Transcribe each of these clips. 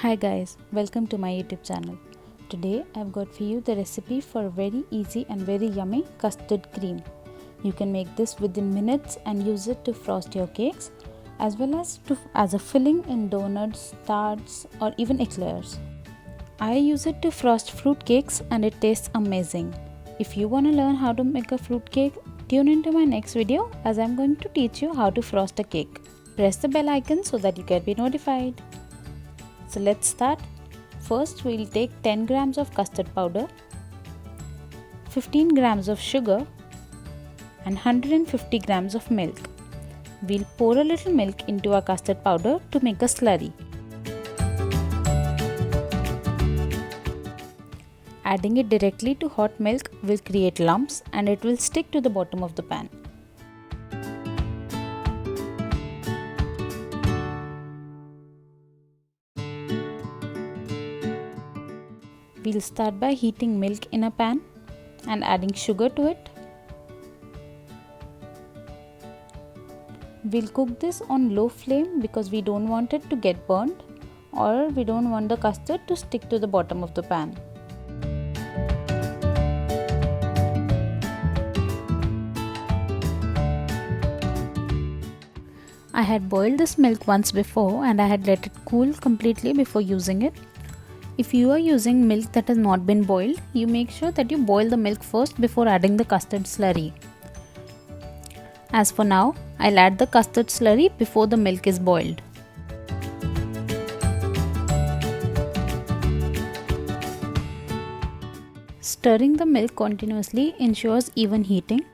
Hi guys, welcome to my YouTube channel. Today I've got for you the recipe for a very easy and very yummy custard cream. You can make this within minutes and use it to frost your cakes as well as a filling in donuts, tarts or even eclairs. I use it to frost fruit cakes and it tastes amazing. If you want to learn how to make a fruit cake, tune into my next video as I'm going to teach you how to frost a cake. Press the bell icon so that you can be notified. So let's start. First we'll take 10 grams of custard powder, 15 grams of sugar and 150 grams of milk. We'll pour a little milk into our custard powder to make a slurry. Adding it directly to hot milk will create lumps and it will stick to the bottom of the pan. We'll start by heating milk in a pan and adding sugar to it. We'll cook this on low flame because we don't want it to get burnt or we don't want the custard to stick to the bottom of the pan. I had boiled this milk once before and I had let it cool completely before using it. If you are using milk that has not been boiled, you make sure that you boil the milk first before adding the custard slurry. As for now, I'll add the custard slurry before the milk is boiled. Stirring the milk continuously ensures even heating.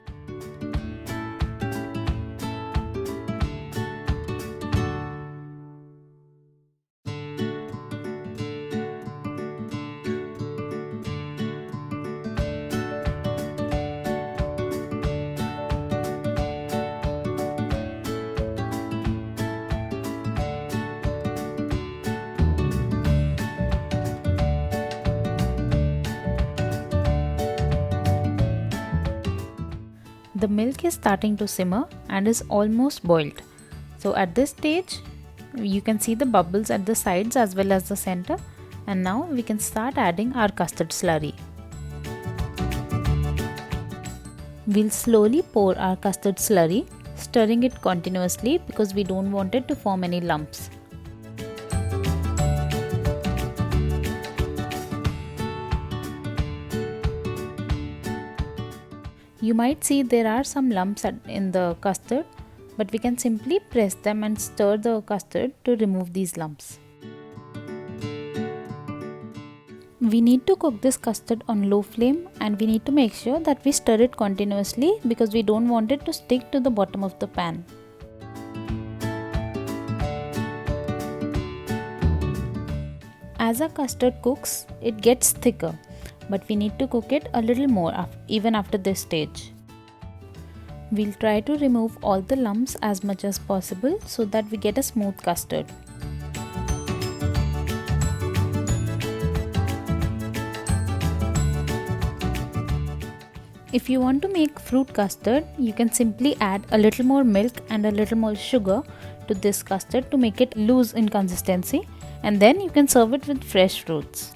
The milk is starting to simmer and is almost boiled. So at this stage, you can see the bubbles at the sides as well as the center. And now we can start adding our custard slurry. We'll slowly pour our custard slurry, stirring it continuously because we don't want it to form any lumps. You might see there are some lumps in the custard, but we can simply press them and stir the custard to remove these lumps. We need to cook this custard on low flame and we need to make sure that we stir it continuously because we don't want it to stick to the bottom of the pan. As our custard cooks, it gets thicker. But we need to cook it a little more even after this stage. We'll try to remove all the lumps as much as possible so that we get a smooth custard. If you want to make fruit custard, you can simply add a little more milk and a little more sugar to this custard to make it loose in consistency, and then you can serve it with fresh fruits.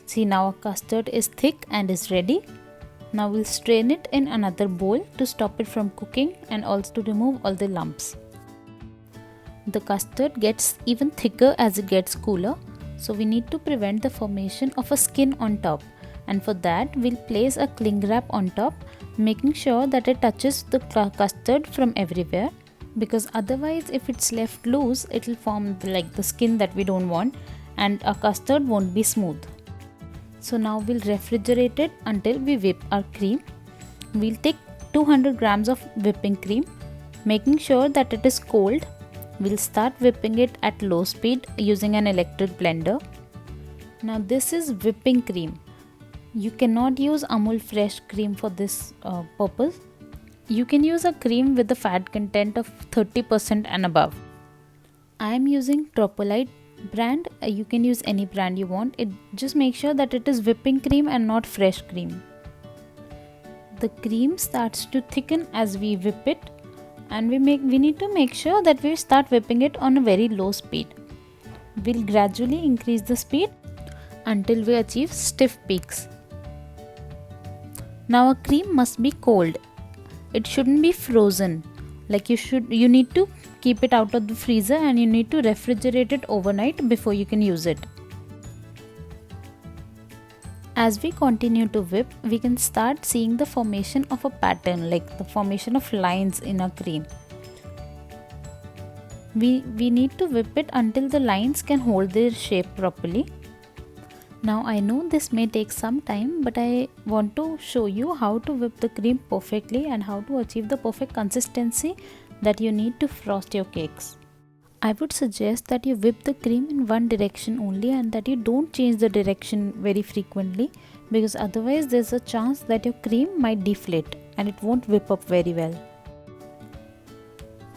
See, now our custard is thick and is ready. Now we'll strain it in another bowl to stop it from cooking and also to remove all the lumps. The custard gets even thicker as it gets cooler, so we need to prevent the formation of a skin on top, and for that we'll place a cling wrap on top, making sure that it touches the custard from everywhere, because otherwise if it's left loose it will form like the skin that we don't want and our custard won't be smooth. So now we'll refrigerate it until we whip our cream. We'll take 200 grams of whipping cream, making sure that it is cold. We'll start whipping it at low speed using an electric blender. Now this is whipping cream. You cannot use Amul fresh cream for this purpose. You can use a cream with a fat content of 30% and above. I am using Tropolite Brand, you can use any brand you want. Just make sure that it is whipping cream and not fresh cream. The cream starts to thicken as we whip it, and we need to make sure that we start whipping it on a very low speed. We'll gradually increase the speed until we achieve stiff peaks. Now a cream must be cold. It shouldn't be frozen. Like you need to keep it out of the freezer and you need to refrigerate it overnight before you can use it. As we continue to whip, we can start seeing the formation of a pattern, like the formation of lines in a cream. We need to whip it until the lines can hold their shape properly. Now I know this may take some time, but I want to show you how to whip the cream perfectly and how to achieve the perfect consistency that you need to frost your cakes. I would suggest that you whip the cream in one direction only and that you don't change the direction very frequently, because otherwise there's a chance that your cream might deflate and it won't whip up very well.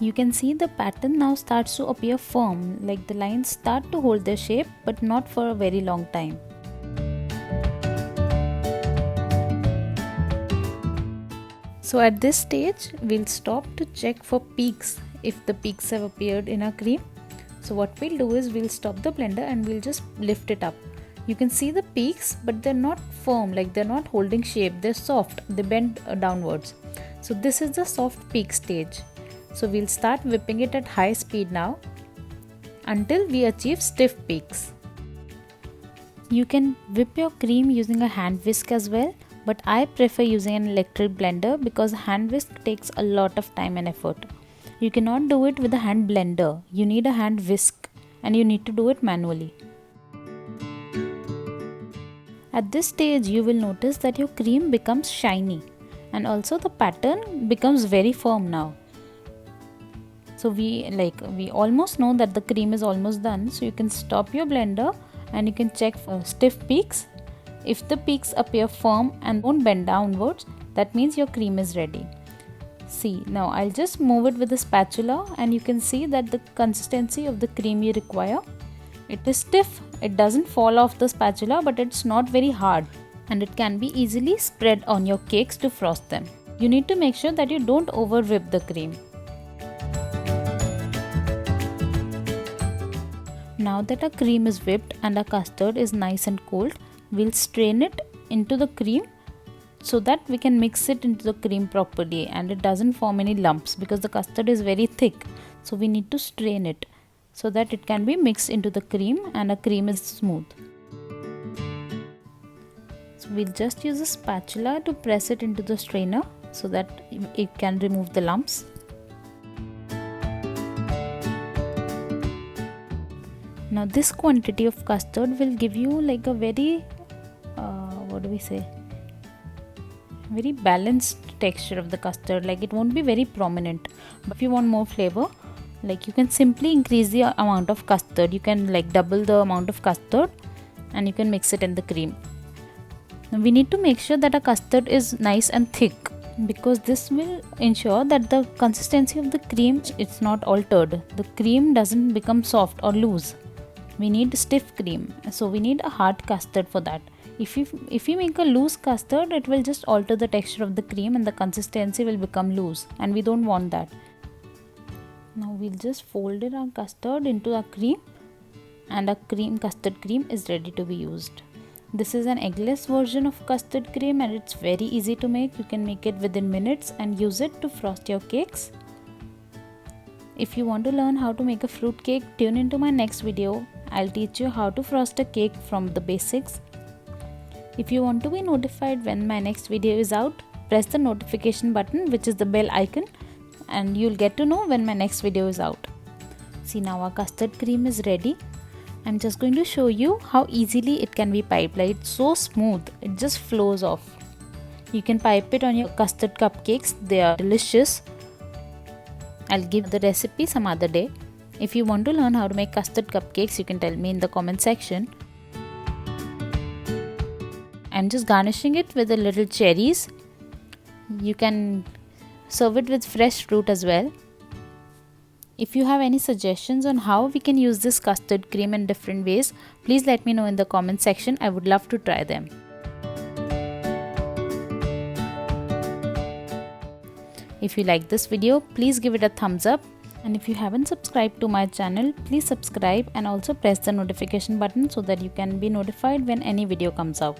You can see the pattern now starts to appear firm, like the lines start to hold their shape but not for a very long time. So at this stage, we'll stop to check for peaks, if the peaks have appeared in our cream. So what we'll do is we'll stop the blender and we'll just lift it up. You can see the peaks, but they're not firm, like they're not holding shape, they're soft, they bend downwards. So this is the soft peak stage. So we'll start whipping it at high speed now until we achieve stiff peaks. You can whip your cream using a hand whisk as well, but I prefer using an electric blender because hand whisk takes a lot of time and effort. You cannot do it with a hand blender. You need a hand whisk and you need to do it manually. At this stage, you will notice that your cream becomes shiny and also the pattern becomes very firm now. So we almost know that the cream is almost done. So you can stop your blender and you can check for stiff peaks. If the peaks appear firm and don't bend downwards, that means your cream is ready. See, now I'll just move it with a spatula and you can see that the consistency of the cream you require. It is stiff, it doesn't fall off the spatula, but it's not very hard and it can be easily spread on your cakes to frost them. You need to make sure that you don't over whip the cream. Now that our cream is whipped and our custard is nice and cold, we'll strain it into the cream so that we can mix it into the cream properly and it doesn't form any lumps, because the custard is very thick. So we need to strain it so that it can be mixed into the cream and the cream is smooth. So we'll just use a spatula to press it into the strainer so that it can remove the lumps. Now this quantity of custard will give you like a very very balanced texture of the custard. Like it won't be very prominent, but if you want more flavor, like you can simply increase the amount of custard. You can like double the amount of custard and you can mix it in the cream. Now we need to make sure that our custard is nice and thick, because this will ensure that the consistency of the cream it's not altered. The cream doesn't become soft or loose. We need stiff cream, so we need a hard custard for that. If you make a loose custard, it will just alter the texture of the cream and the consistency will become loose, and we don't want that. Now we'll just fold in our custard into our cream and our custard cream is ready to be used. This is an eggless version of custard cream and it's very easy to make. You can make it within minutes and use it to frost your cakes. If you want to learn how to make a fruit cake, tune into my next video. I'll teach you how to frost a cake from the basics. If you want to be notified when my next video is out, press the notification button, which is the bell icon, and you'll get to know when my next video is out. See, now our custard cream is ready. I'm just going to show you how easily it can be piped. Like it's so smooth, it just flows off. You can pipe it on your custard cupcakes, they are delicious. I'll give the recipe some other day. If you want to learn how to make custard cupcakes, you can tell me in the comment section. I'm just garnishing it with a little cherries. You can serve it with fresh fruit as well. If you have any suggestions on how we can use this custard cream in different ways, please let me know in the comment section. I would love to try them. If you like this video, please give it a thumbs up. And if you haven't subscribed to my channel, please subscribe and also press the notification button so that you can be notified when any video comes out.